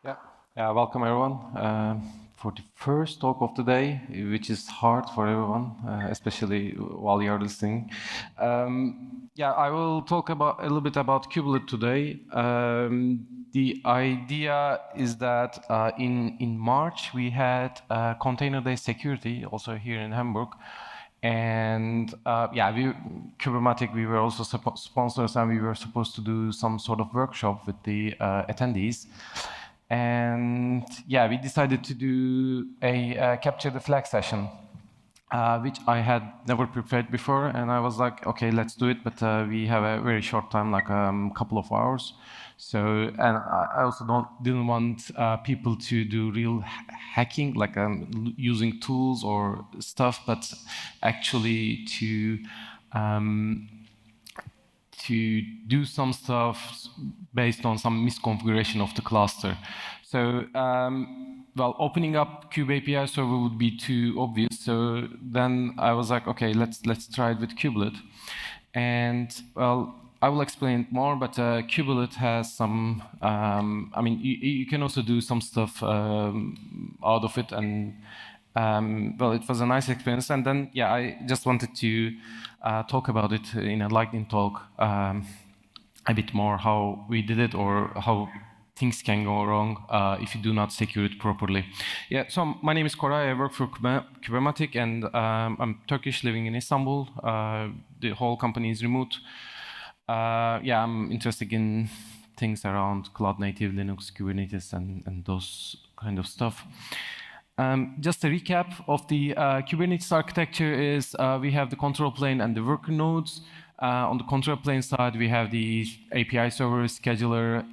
Yeah, yeah. Welcome everyone for the first talk of the day, which is hard for everyone, especially while you're listening. Yeah, I will talk about a little bit about Kubelet today. The idea is that in March we had Container Day Security, also here in Hamburg. And yeah, Kubernetes, we were also sponsors, and we were supposed to do some sort of workshop with the attendees. And yeah, we decided to do a capture the flag session, which I had never prepared before. And I was like, okay, let's do it. But we have a very short time, like a couple of hours. So, and I also didn't want people to do real hacking, like using tools or stuff, but actually to do some stuff based on some misconfiguration of the cluster. So, well, opening up Kube API server would be too obvious. So then I was like, okay, let's try it with Kubelet. And well, I will explain more, but Kubelet has some, I mean, you can also do some stuff out of it, and well, it was a nice experience. And then, yeah, I just wanted to talk about it in a lightning talk a bit more, how we did it or how things can go wrong if you do not secure it properly. Yeah, so my name is Koray, I work for Kubernetes, and I'm Turkish, living in Istanbul. The whole company is remote. Yeah, I'm interested in things around cloud native, Linux, Kubernetes, and those kind of stuff. Just a recap of the Kubernetes architecture is we have the control plane and the worker nodes. On the control plane side, we have the API server, scheduler,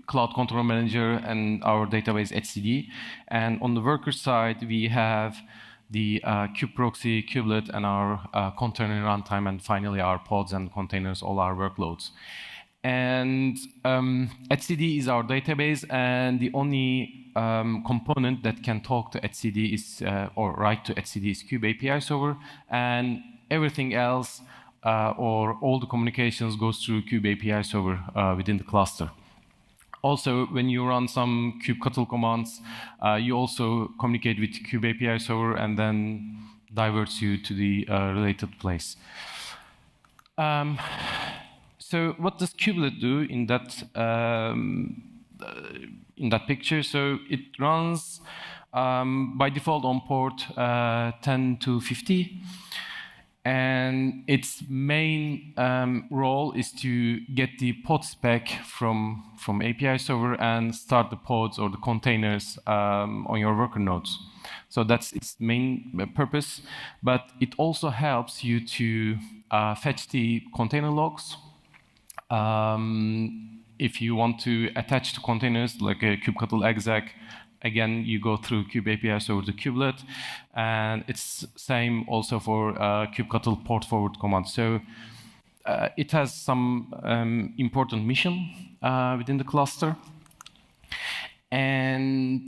cloud control manager, and our database etcd. And on the worker side, we have the kubeproxy, kubelet, and our container runtime, and finally our pods and containers, all our workloads. And etcd is our database, and the only component that can talk to etcd is, or write to etcd is Kube API server, and everything else or all the communications goes through Kube API server within the cluster. Also, when you run some kubectl commands, you also communicate with Kube API server and then diverts you to the related place. So what does Kubelet do in that picture? So it runs by default on port 10 to 50. And its main role is to get the pod spec from API server and start the pods or the containers on your worker nodes. So that's its main purpose. But it also helps you to fetch the container logs. If you want to attach to containers like a kubectl exec, again, you go through Kube API server to Kubelet, and it's same also for kubectl port forward command. So it has some important mission within the cluster. And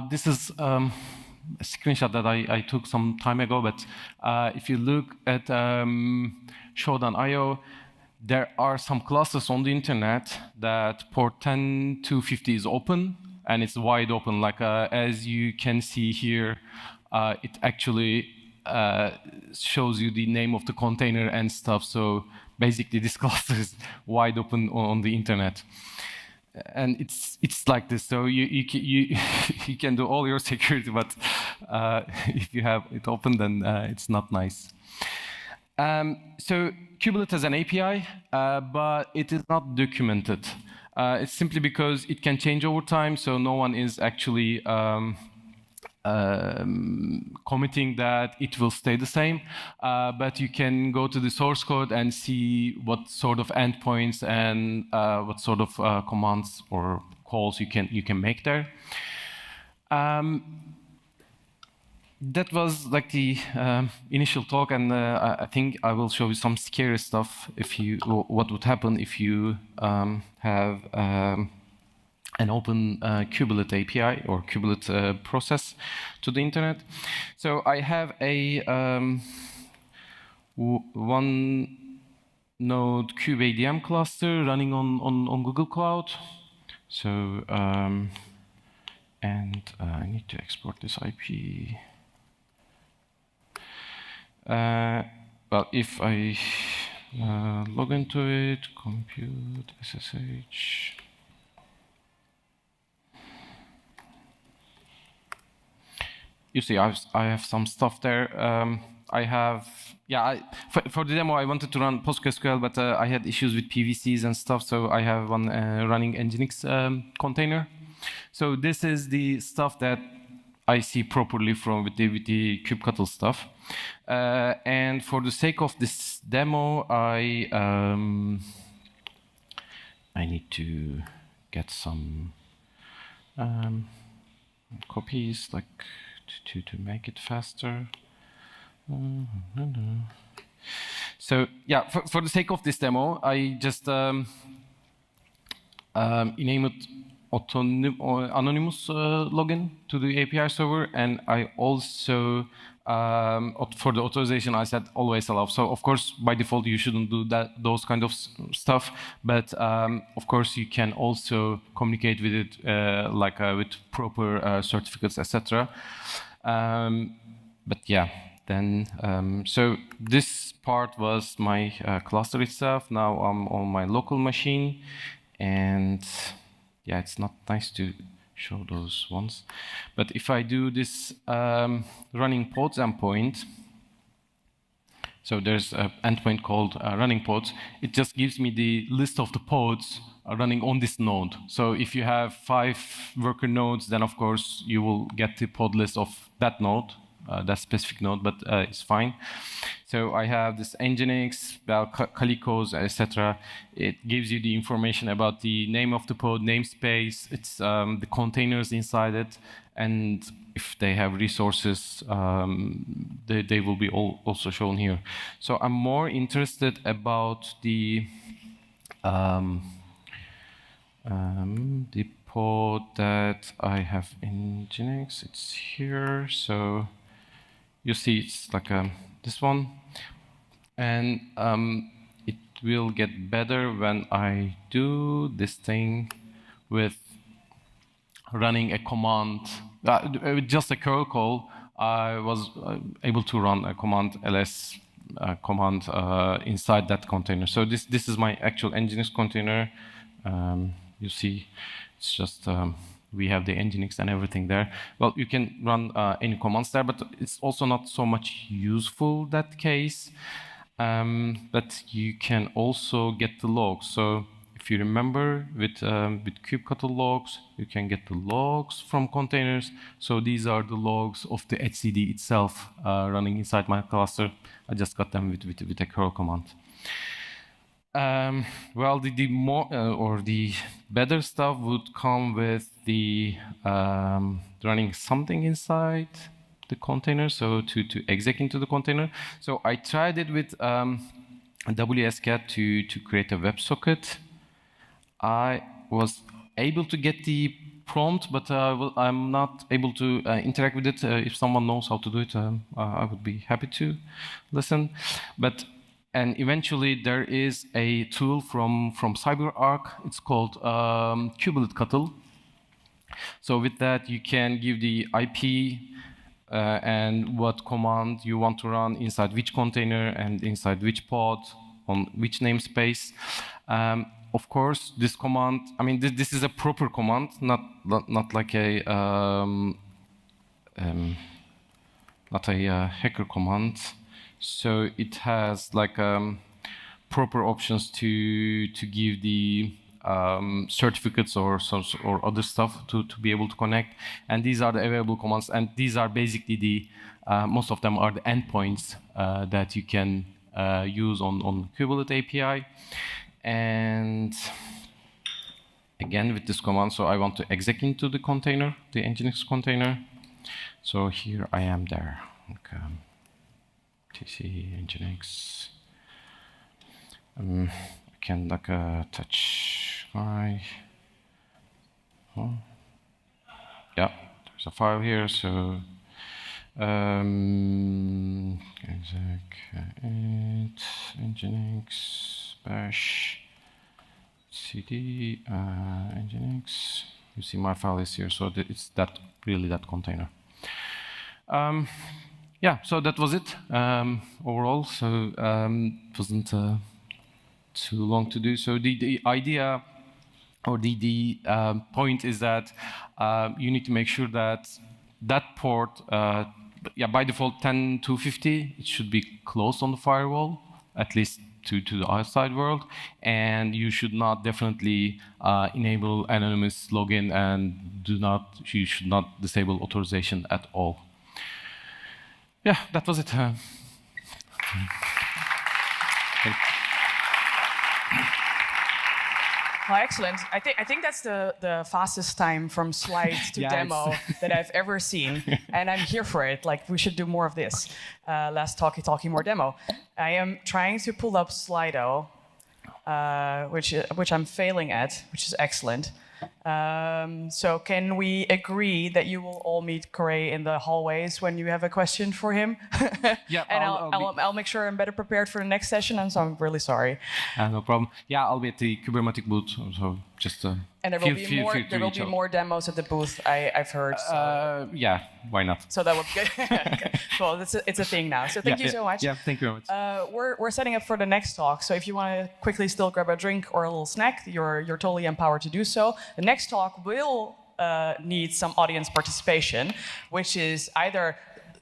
this is a screenshot that I took some time ago, but if you look at show.io, there are some clusters on the internet that port 10 to 50 is open, and it's wide open. Like as you can see here, it actually shows you the name of the container and stuff. So basically, this cluster is wide open on the internet, and it's like this. So you can do all your security, but if you have it open, then it's not nice. So Kubelet has an API, but it is not documented. It's simply because it can change over time, so no one is actually committing that it will stay the same. But you can go to the source code and see what sort of endpoints and what sort of commands or calls you can make there. That was like the initial talk, and I think I will show you some scary stuff what would happen if you have an open Kubelet API or Kubelet process to the internet. So I have a one node kubeadm cluster running on Google Cloud. So, and I need to export this IP. Well, if I log into it, compute SSH. You see, I have some stuff there. I have, yeah, for the demo, I wanted to run PostgreSQL, but I had issues with PVCs and stuff, so I have one running Nginx container. So this is the stuff that I see properly from with the kubectl stuff. And for the sake of this demo, I need to get some copies, like to make it faster. So yeah, for the sake of this demo, I just enabled anonymous login to the API server, and I also for the authorization I said always allow. So of course by default you shouldn't do those kind of stuff, but of course you can also communicate with it like with proper certificates, etc. But yeah, then so this part was my cluster itself. Now I'm on my local machine, and yeah, it's not nice to show those ones. But if I do this running pods endpoint, so there's an endpoint called running pods. It just gives me the list of the pods running on this node. So if you have 5 worker nodes, then of course you will get the pod list of that node, that specific node, but it's fine. So I have this Nginx, well, Calicos, etc. It gives you the information about the name of the pod, namespace, it's the containers inside it, and if they have resources, they will be also shown here. So I'm more interested about the pod that I have in Nginx. It's here. So you see, it's like this one, and it will get better when I do this thing with running a command. With just a curl call, I was able to run a command ls command inside that container. So this is my actual Nginx container. You see, it's just we have the Nginx and everything there. Well, you can run any commands there, but it's also not so much useful that case. But you can also get the logs. So if you remember, with kubectl logs, you can get the logs from containers. So these are the logs of the etcd itself running inside my cluster. I just got them with a curl command. Well, the more or the better stuff would come with the running something inside the container, so to exec into the container. So I tried it with WSCat to create a WebSocket. I was able to get the prompt, but I'm not able to interact with it. If someone knows how to do it, I would be happy to listen. And eventually there is a tool from CyberArk. It's called Kubelet. So with that you can give the IP and what command you want to run inside which container and inside which pod on which namespace. Of course, this command, I mean, this is a proper command, not like a hacker command. So it has like proper options to give the certificates or other stuff to be able to connect. And these are the available commands. And these are basically the most of them are the endpoints that you can use on Kubelet API. And again with this command, so I want to exec into the container, the Nginx container. So here I am there. Okay. TC Nginx. I can like touch my. Oh. Yeah, there's a file here. So exec it Nginx. bash cd nginx. You see my file is here, so it's really that container. Yeah, so that was it overall. So it wasn't too long to do. So the idea or the point is that you need to make sure that that port, by default 10.250, it should be closed on the firewall, at least to the outside world, and you should not definitely enable anonymous login, and you should not disable authorization at all. Yeah, that was it. Well, excellent. I think that's the fastest time from slide to demo that I've ever seen, and I'm here for it. Like, we should do more of this. Less talky, more demo. I am trying to pull up Slido, which I'm failing at, which is excellent. So can we agree that you will all meet Koray in the hallways when you have a question for him? Yeah, and I'll make sure I'm better prepared for the next session, and so I'm really sorry. No problem. Yeah, I'll be at the Kubernetes booth, so just and there will be more demos at the booth, I've heard. So. Yeah, why not? So that would be good. Well, it's a thing now. So thank you so much. Yeah, thank you very much. We're setting up for the next talk. So if you want to quickly still grab a drink or a little snack, you're totally empowered to do so. The next talk will need some audience participation, which is either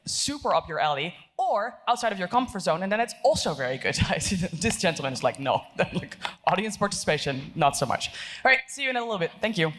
super up your alley or outside of your comfort zone, and then it's also very good. This gentleman is like, no, like, audience participation, not so much. All right, see you in a little bit. Thank you.